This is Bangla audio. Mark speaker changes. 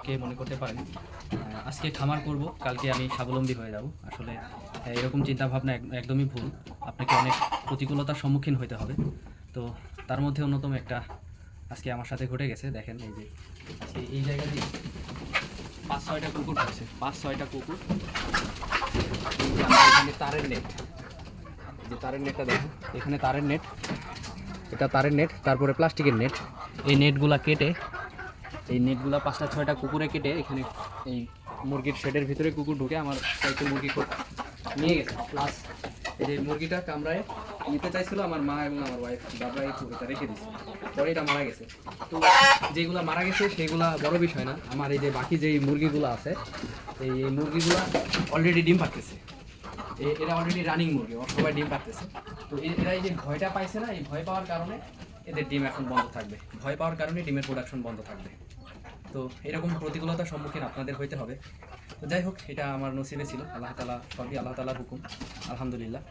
Speaker 1: অনেকে মনে করতে পারেন আজকে খামার করব, কালকে আমি স্বাবলম্বী হয়ে যাব। আসলে এরকম চিন্তাভাবনা একদমই ভুল। আপনাকে অনেক প্রতিকূলতার সম্মুখীন হতে হবে। তো তার মধ্যে অন্যতম একটা আজকে আমার সাথে ঘটে গেছে। দেখেন এই যে আজকে এই জায়গা দিয়ে 5-6টা কুকুর হয়েছে, 5-6টা কুকুর। এই যে আমার এখানে তারের নেট, যে তারের নেটটা দেখুন, এখানে তারের নেট, এটা তারের নেট, তারপরে প্লাস্টিকের নেট। এই নেটগুলা কেটে, এই নেটগুলা 5-6টা কুকুরে কেটে এখানে এই মুরগির শেডের ভিতরে কুকুর ঢুকে আমার কয়েকটা মুরগি নিয়ে গেছে। প্লাস এই যে মুরগিটা কামড়ায় নিতে চাইছিল, আমার মা এবং আমার ওয়াইফ বাবা এই কুকুরটা রেখে দিচ্ছে, পরে এটা মারা গেছে। তো যেগুলো মারা গেছে সেগুলা বড় বিষয় না, আমার এই যে বাকি যেই মুরগিগুলো আছে, এই মুরগিগুলো অলরেডি ডিম পাড়তেছে। এরা অলরেডি রানিং মুরগি, সবাই ডিম পাড়তেছে। তো এরা এই যে ভয়টা পাইছে না, এই ভয় পাওয়ার কারণে এদের ডিম এখন বন্ধ থাকবে, ভয় পাওয়ার কারণে ডিমের প্রোডাকশন বন্ধ থাকবে। তো এরকম প্রতিকূলতার সম্মুখীন আপনাদের হইতে হবে। তো যাই হোক, এটা আমার নসিবে ছিল, আল্লাহ তাআলা সবই আল্লাহ তাআলার হুকুম, আলহামদুলিল্লাহ।